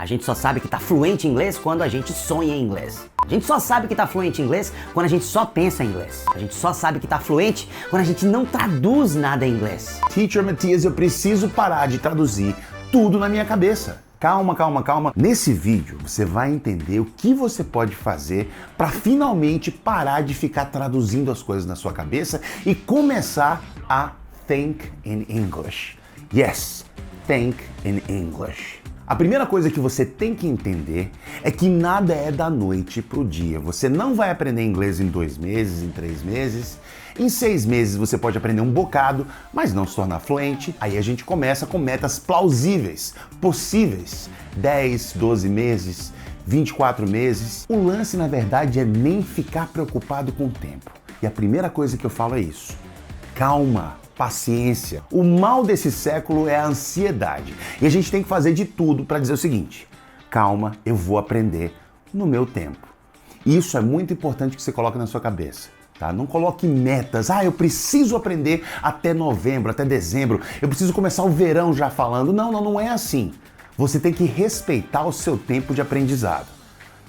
A gente só sabe que tá fluente em inglês quando a gente sonha em inglês. A gente só sabe que tá fluente em inglês quando a gente só pensa em inglês. A gente só sabe que tá fluente quando a gente não traduz nada em inglês. Teacher Matias, eu preciso parar de traduzir tudo na minha cabeça. Calma, calma, calma. Nesse vídeo você vai entender o que você pode fazer para finalmente parar de ficar traduzindo as coisas na sua cabeça e começar a think in English. Yes, think in English. A primeira coisa que você tem que entender é que nada é da noite pro dia. Você não vai aprender inglês em 2 meses, em 3 meses. Em 6 meses você pode aprender um bocado, mas não se tornar fluente. Aí a gente começa com metas plausíveis, possíveis. 10, 12 meses, 24 meses. O lance, na verdade, é nem ficar preocupado com o tempo. E a primeira coisa que eu falo é isso. Calma. Paciência. O mal desse século é a ansiedade. E a gente tem que fazer de tudo para dizer o seguinte: calma, eu vou aprender no meu tempo. E isso é muito importante que você coloque na sua cabeça. Tá? Não coloque metas. Eu preciso aprender até novembro, até dezembro. Eu preciso começar o verão já falando. Não é assim. Você tem que respeitar o seu tempo de aprendizado.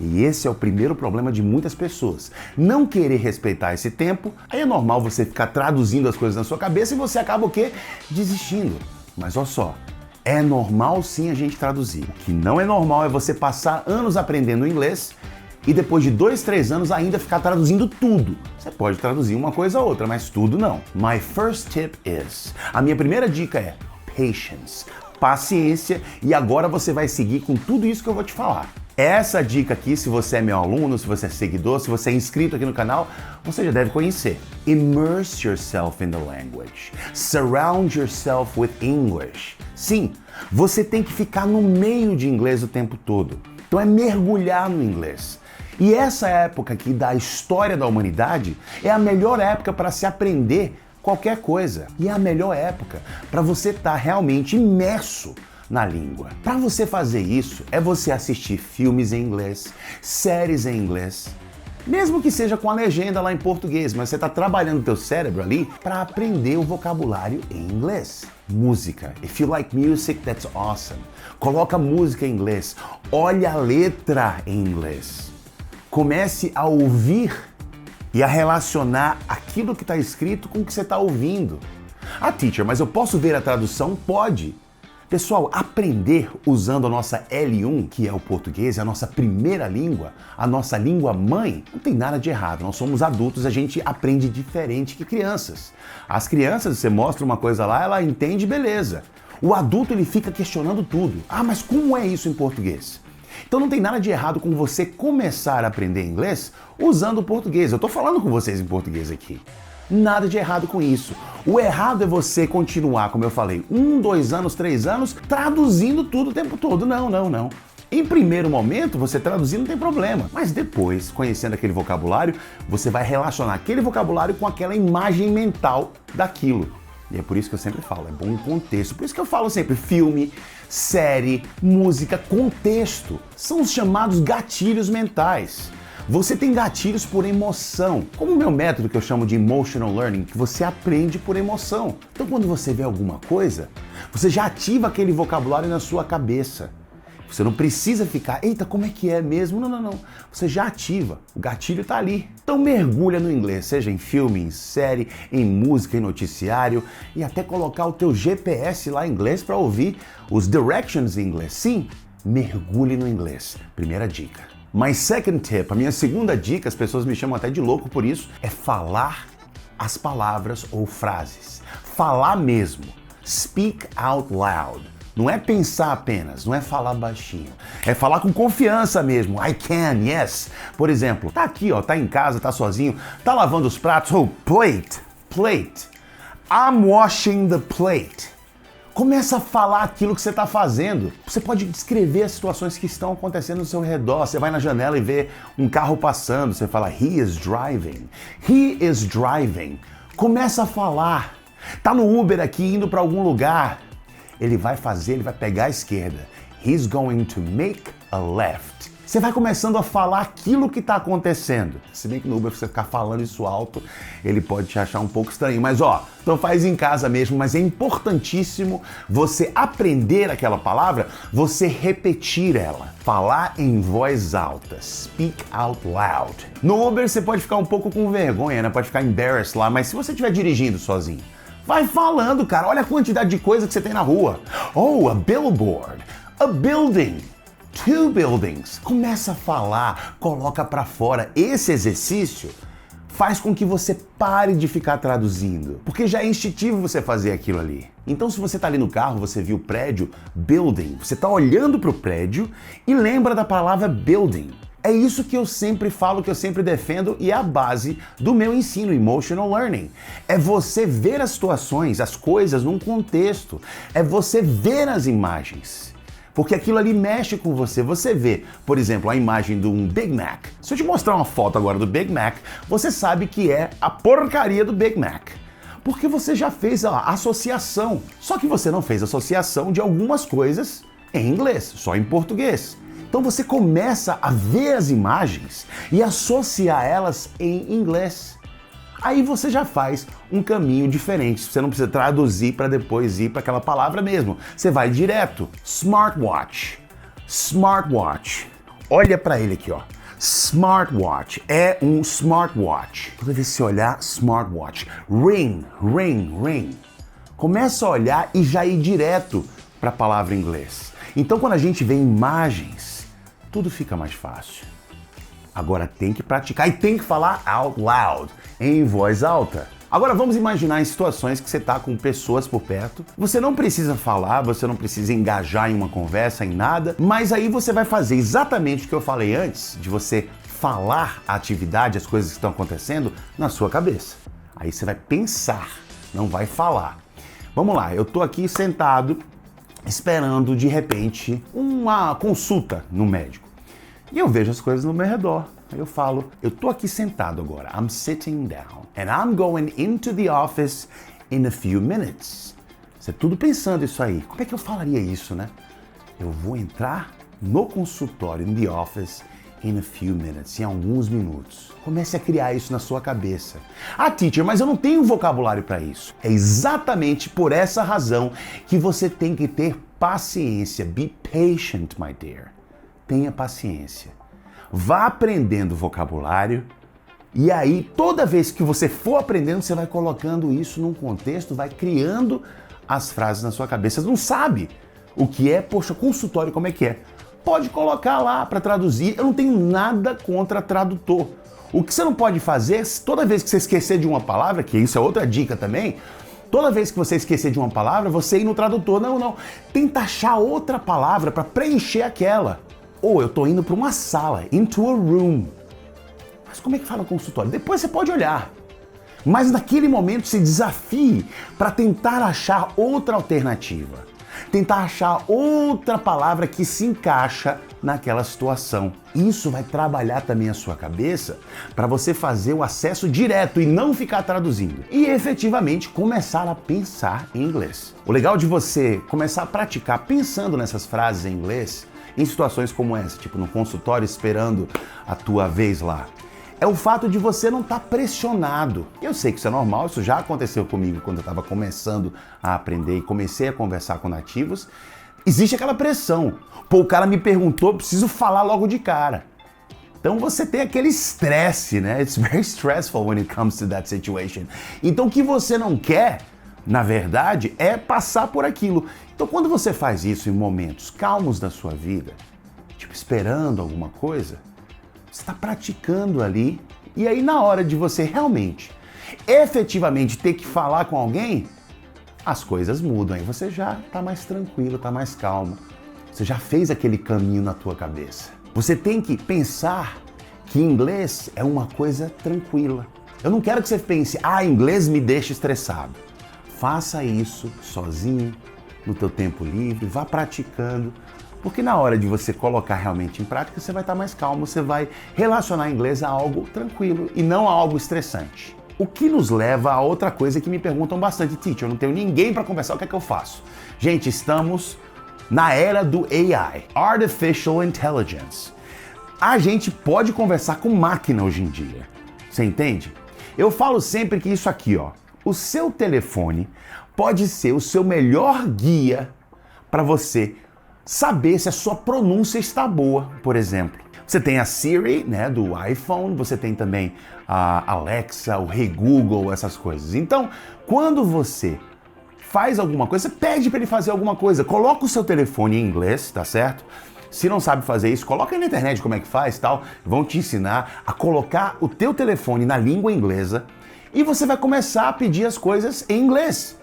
E esse é o primeiro problema de muitas pessoas. Não querer respeitar esse tempo, aí é normal você ficar traduzindo as coisas na sua cabeça e você acaba o quê? Desistindo. Mas olha só, é normal sim a gente traduzir. O que não é normal é você passar anos aprendendo inglês e depois de 2, 3 anos ainda ficar traduzindo tudo. Você pode traduzir uma coisa ou outra, mas tudo não. My first tip is... A minha primeira dica é patience. Paciência, e agora você vai seguir com tudo isso que eu vou te falar. Essa dica aqui, se você é meu aluno, se você é seguidor, se você é inscrito aqui no canal, você já deve conhecer. Immerse yourself in the language. Surround yourself with English. Sim, você tem que ficar no meio de inglês o tempo todo. Então é mergulhar no inglês. E essa época aqui da história da humanidade é a melhor época para se aprender qualquer coisa. E é a melhor época para você estar realmente imerso na língua. Para você fazer isso, é você assistir filmes em inglês, séries em inglês, mesmo que seja com a legenda lá em português, mas você está trabalhando o teu cérebro ali para aprender o vocabulário em inglês. Música. If you like music, that's awesome. Coloca música em inglês. Olha a letra em inglês. Comece a ouvir e a relacionar aquilo que está escrito com o que você está ouvindo. Teacher, mas eu posso ver a tradução? Pode. Pessoal, aprender usando a nossa L1, que é o português, é a nossa primeira língua, a nossa língua mãe, não tem nada de errado. Nós somos adultos, a gente aprende diferente que crianças. As crianças, você mostra uma coisa lá, ela entende, beleza. O adulto, ele fica questionando tudo. Mas como é isso em português? Então não tem nada de errado com você começar a aprender inglês usando o português. Eu tô falando com vocês em português aqui. Nada de errado com isso. O errado é você continuar, como eu falei, 1, 2 anos, 3 anos, traduzindo tudo o tempo todo. Não. Em primeiro momento, você traduzir não tem problema. Mas depois, conhecendo aquele vocabulário, você vai relacionar aquele vocabulário com aquela imagem mental daquilo. E é por isso que eu sempre falo, é bom um contexto. Por isso que eu falo sempre filme, série, música, contexto. São os chamados gatilhos mentais. Você tem gatilhos por emoção, como o meu método que eu chamo de Emotional Learning, que você aprende por emoção. Então quando você vê alguma coisa, você já ativa aquele vocabulário na sua cabeça. Você não precisa ficar, eita, como é que é mesmo? Não. Você já ativa, o gatilho está ali. Então mergulha no inglês, seja em filme, em série, em música, em noticiário e até colocar o teu GPS lá em inglês para ouvir os directions em inglês. Sim, mergulhe no inglês. Primeira dica. My second tip, a minha segunda dica, as pessoas me chamam até de louco por isso, é falar as palavras ou frases. Falar mesmo. Speak out loud. Não é pensar apenas, não é falar baixinho. É falar com confiança mesmo. I can, yes. Por exemplo, tá aqui, tá em casa, tá sozinho, tá lavando os pratos. Plate. I'm washing the plate. Começa a falar aquilo que você está fazendo. Você pode descrever as situações que estão acontecendo ao seu redor. Você vai na janela e vê um carro passando. Você fala, he is driving. He is driving. Começa a falar. Tá no Uber aqui indo para algum lugar. Ele vai pegar a esquerda. He's going to make a left. Você vai começando a falar aquilo que está acontecendo. Se bem que no Uber você ficar falando isso alto, ele pode te achar um pouco estranho. Mas então faz em casa mesmo, mas é importantíssimo você aprender aquela palavra, você repetir ela. Falar em voz alta. Speak out loud. No Uber você pode ficar um pouco com vergonha, né? Pode ficar embarrassed lá, mas se você estiver dirigindo sozinho, vai falando, cara. Olha a quantidade de coisa que você tem na rua. Oh, a billboard. A building. 2 buildings. Começa a falar, coloca pra fora. Esse exercício faz com que você pare de ficar traduzindo, porque já é instintivo você fazer aquilo ali. Então, se você tá ali no carro, você viu o prédio, building, você tá olhando pro prédio e lembra da palavra building. É isso que eu sempre falo, que eu sempre defendo e é a base do meu ensino, Emotional Learning. É você ver as situações, as coisas num contexto. É você ver as imagens. Porque aquilo ali mexe com você. Você vê, por exemplo, a imagem de um Big Mac. Se eu te mostrar uma foto agora do Big Mac, você sabe que é a porcaria do Big Mac. Porque você já fez a associação. Só que você não fez associação de algumas coisas em inglês, só em português. Então você começa a ver as imagens e associar elas em inglês. Aí você já faz um caminho diferente. Você não precisa traduzir para depois ir para aquela palavra mesmo. Você vai direto. Smartwatch. Smartwatch. Olha para ele aqui, ó. Smartwatch. É um smartwatch. Toda vez que você olhar, smartwatch. Ring, ring, ring. Começa a olhar e já ir direto para a palavra em inglês. Então quando a gente vê imagens, tudo fica mais fácil. Agora tem que praticar e tem que falar out loud, em voz alta. Agora vamos imaginar em situações que você está com pessoas por perto. Você não precisa falar, você não precisa engajar em uma conversa, em nada, mas aí você vai fazer exatamente o que eu falei antes, de você falar a atividade, as coisas que estão acontecendo na sua cabeça. Aí você vai pensar, não vai falar. Vamos lá, eu estou aqui sentado, esperando de repente uma consulta no médico. E eu vejo as coisas no meu redor. Aí eu falo, eu tô aqui sentado agora. I'm sitting down. And I'm going into the office in a few minutes. Você tudo pensando isso aí. Como é que eu falaria isso, né? Eu vou entrar no consultório, in the office, in a few minutes. Em alguns minutos. Comece a criar isso na sua cabeça. Ah, teacher, mas eu não tenho vocabulário para isso. É exatamente por essa razão que você tem que ter paciência. Be patient, my dear. Tenha paciência. Vá aprendendo vocabulário e aí toda vez que você for aprendendo, você vai colocando isso num contexto, vai criando as frases na sua cabeça. Você não sabe o que é, poxa, consultório, como é que é? Pode colocar lá para traduzir. Eu não tenho nada contra tradutor. O que você não pode fazer, toda vez que você esquecer de uma palavra, que isso é outra dica também, toda vez que você esquecer de uma palavra, você ir no tradutor. Não. Tenta achar outra palavra para preencher aquela. Ou eu tô indo para uma sala, into a room. Mas como é que fala consultório? Depois você pode olhar. Mas naquele momento se desafie para tentar achar outra alternativa. Tentar achar outra palavra que se encaixa naquela situação. Isso vai trabalhar também a sua cabeça para você fazer o acesso direto e não ficar traduzindo. E efetivamente começar a pensar em inglês. O legal de você começar a praticar pensando nessas frases em inglês em situações como essa, tipo no consultório esperando a tua vez lá, é o fato de você não estar pressionado. Eu sei que isso é normal, isso já aconteceu comigo quando eu estava começando a aprender e comecei a conversar com nativos. Existe aquela pressão. Pô, o cara me perguntou, preciso falar logo de cara. Então você tem aquele estresse, né? It's very stressful when it comes to that situation. Então o que você não quer, na verdade, é passar por aquilo. Então quando você faz isso em momentos calmos da sua vida, tipo esperando alguma coisa, você está praticando ali e aí na hora de você realmente, efetivamente ter que falar com alguém, as coisas mudam. Aí você já está mais tranquilo, está mais calmo. Você já fez aquele caminho na tua cabeça. Você tem que pensar que inglês é uma coisa tranquila. Eu não quero que você pense, inglês me deixa estressado. Faça isso sozinho, no teu tempo livre, vá praticando, porque na hora de você colocar realmente em prática, você vai estar mais calmo, você vai relacionar inglês a algo tranquilo e não a algo estressante. O que nos leva a outra coisa que me perguntam bastante, teacher, eu não tenho ninguém para conversar, o que é que eu faço? Gente, estamos na era do AI, Artificial Intelligence. A gente pode conversar com máquina hoje em dia. Você entende? Eu falo sempre que isso aqui, ó, o seu telefone pode ser o seu melhor guia para você saber se a sua pronúncia está boa, por exemplo. Você tem a Siri, né, do iPhone, você tem também a Alexa, o Hey Google, essas coisas. Então, quando você faz alguma coisa, você pede para ele fazer alguma coisa, coloca o seu telefone em inglês, tá certo? Se não sabe fazer isso, coloca aí na internet como é que faz, tal. Vão te ensinar a colocar o teu telefone na língua inglesa e você vai começar a pedir as coisas em inglês.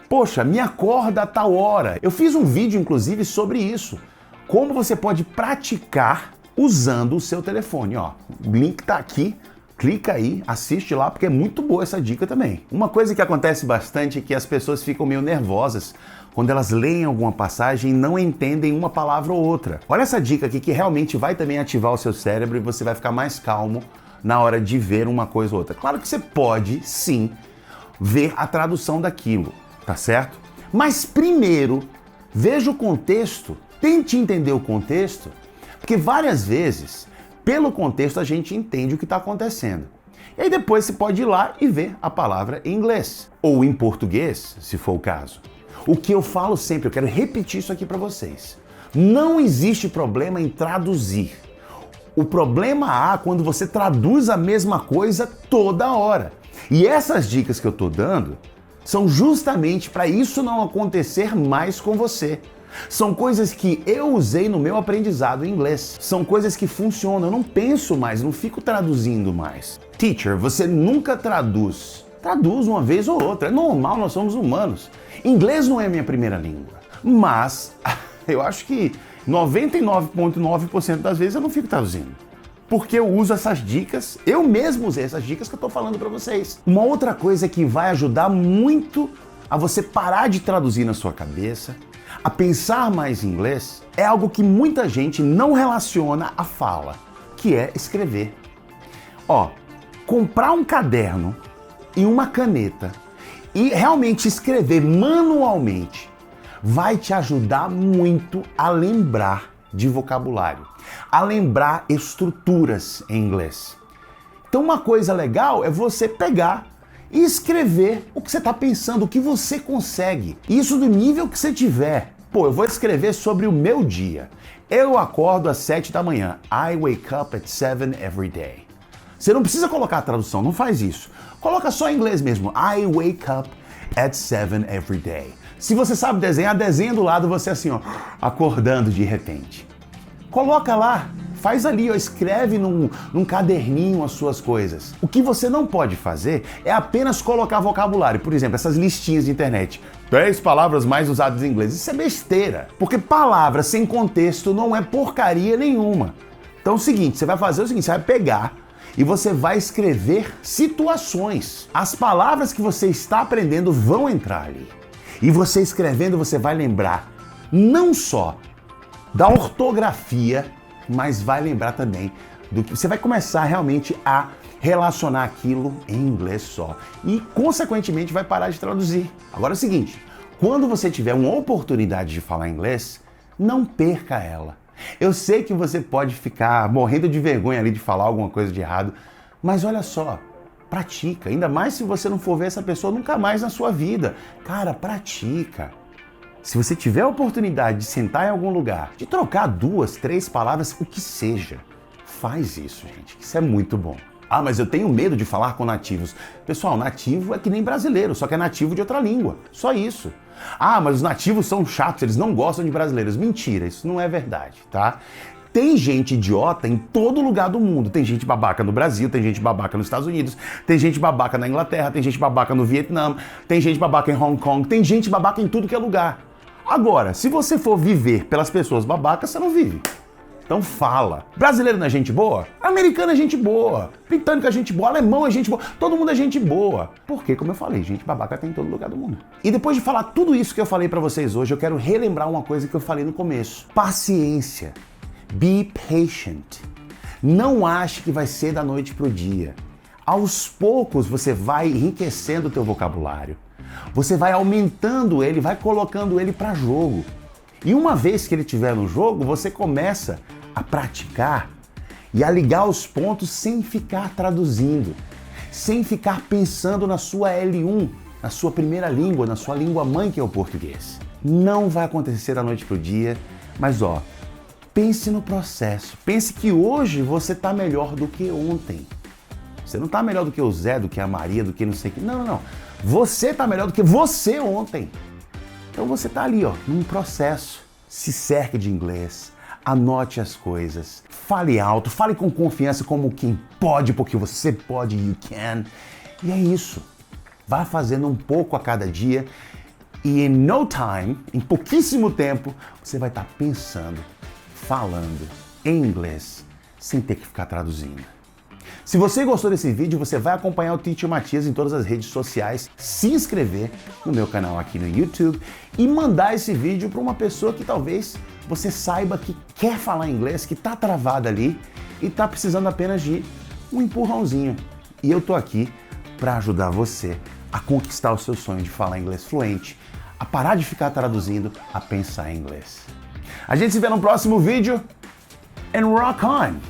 Poxa, me acorda a tal hora. Eu fiz um vídeo, inclusive, sobre isso. Como você pode praticar usando o seu telefone, ó. O link tá aqui. Clica aí, assiste lá, porque é muito boa essa dica também. Uma coisa que acontece bastante é que as pessoas ficam meio nervosas quando elas leem alguma passagem e não entendem uma palavra ou outra. Olha essa dica aqui que realmente vai também ativar o seu cérebro e você vai ficar mais calmo na hora de ver uma coisa ou outra. Claro que você pode, sim, ver a tradução daquilo, tá certo? Mas primeiro, veja o contexto, tente entender o contexto, porque várias vezes, pelo contexto, a gente entende o que está acontecendo. E aí depois você pode ir lá e ver a palavra em inglês, ou em português, se for o caso. O que eu falo sempre, eu quero repetir isso aqui para vocês. Não existe problema em traduzir. O problema há quando você traduz a mesma coisa toda hora. E essas dicas que eu estou dando são justamente para isso não acontecer mais com você. São coisas que eu usei no meu aprendizado em inglês. São coisas que funcionam. Eu não penso mais, não fico traduzindo mais. Teacher, você nunca traduz. Traduz uma vez ou outra. É normal, nós somos humanos. Inglês não é minha primeira língua. Mas eu acho que 99,9% das vezes eu não fico traduzindo. Porque eu uso essas dicas, eu mesmo usei essas dicas que eu estou falando para vocês. Uma outra coisa que vai ajudar muito a você parar de traduzir na sua cabeça, a pensar mais em inglês, é algo que muita gente não relaciona à fala, que é escrever. Ó, comprar um caderno e uma caneta e realmente escrever manualmente vai te ajudar muito a lembrar de vocabulário, a lembrar estruturas em inglês. Então uma coisa legal é você pegar e escrever o que você está pensando, o que você consegue. Isso do nível que você tiver. Pô, eu vou escrever sobre o meu dia. Eu acordo às 7 da manhã. I wake up at 7 every day. Você não precisa colocar a tradução, não faz isso. Coloca só em inglês mesmo. I wake up at 7 every day. Se você sabe desenhar, desenha do lado você assim, ó, acordando de repente. Coloca lá, faz ali, ó, escreve num caderninho as suas coisas. O que você não pode fazer é apenas colocar vocabulário. Por exemplo, essas listinhas de internet. 10 palavras mais usadas em inglês. Isso é besteira. Porque palavra sem contexto não é porcaria nenhuma. Então é o seguinte, você vai fazer o seguinte, você vai pegar e você vai escrever situações. As palavras que você está aprendendo vão entrar ali. E você escrevendo, você vai lembrar não só da ortografia, mas vai lembrar também do que você vai começar realmente a relacionar aquilo em inglês só. E, consequentemente, vai parar de traduzir. Agora é o seguinte, quando você tiver uma oportunidade de falar inglês, não perca ela. Eu sei que você pode ficar morrendo de vergonha ali de falar alguma coisa de errado, mas olha só, pratica. Ainda mais se você não for ver essa pessoa nunca mais na sua vida. Cara, pratica. Se você tiver a oportunidade de sentar em algum lugar, de trocar 2, 3 palavras, o que seja, faz isso, gente. Isso é muito bom. Ah, mas eu tenho medo de falar com nativos. Pessoal, nativo é que nem brasileiro, só que é nativo de outra língua. Só isso. Ah, mas os nativos são chatos, eles não gostam de brasileiros. Mentira, isso não é verdade, tá? Tem gente idiota em todo lugar do mundo. Tem gente babaca no Brasil, tem gente babaca nos Estados Unidos, tem gente babaca na Inglaterra, tem gente babaca no Vietnã, tem gente babaca em Hong Kong, tem gente babaca em tudo que é lugar. Agora, se você for viver pelas pessoas babacas, você não vive. Então fala. Brasileiro não é gente boa? Americano é gente boa. Britânico é gente boa. Alemão é gente boa. Todo mundo é gente boa. Porque, como eu falei, gente babaca tem em todo lugar do mundo. E depois de falar tudo isso que eu falei pra vocês hoje, eu quero relembrar uma coisa que eu falei no começo. Paciência. Be patient. Não ache que vai ser da noite pro dia. Aos poucos você vai enriquecendo o teu vocabulário. Você vai aumentando ele, vai colocando ele para jogo. E uma vez que ele estiver no jogo, você começa a praticar e a ligar os pontos sem ficar traduzindo, sem ficar pensando na sua L1, na sua primeira língua, na sua língua mãe que é o português. Não vai acontecer da noite pro dia, mas pense no processo. Pense que hoje você está melhor do que ontem. Você não está melhor do que o Zé, do que a Maria, do que não sei o que. Não. Você está melhor do que você ontem. Então você está ali, num processo. Se cerque de inglês, anote as coisas, fale alto, fale com confiança como quem pode, porque você pode, you can. E é isso. Vá fazendo um pouco a cada dia e no time, em pouquíssimo tempo, você vai estar pensando, falando em inglês sem ter que ficar traduzindo. Se você gostou desse vídeo, você vai acompanhar o Teacher Matias em todas as redes sociais, se inscrever no meu canal aqui no YouTube e mandar esse vídeo para uma pessoa que talvez você saiba que quer falar inglês, que está travada ali e está precisando apenas de um empurrãozinho. E eu tô aqui para ajudar você a conquistar o seu sonho de falar inglês fluente, a parar de ficar traduzindo, a pensar em inglês. A gente se vê no próximo vídeo and rock on!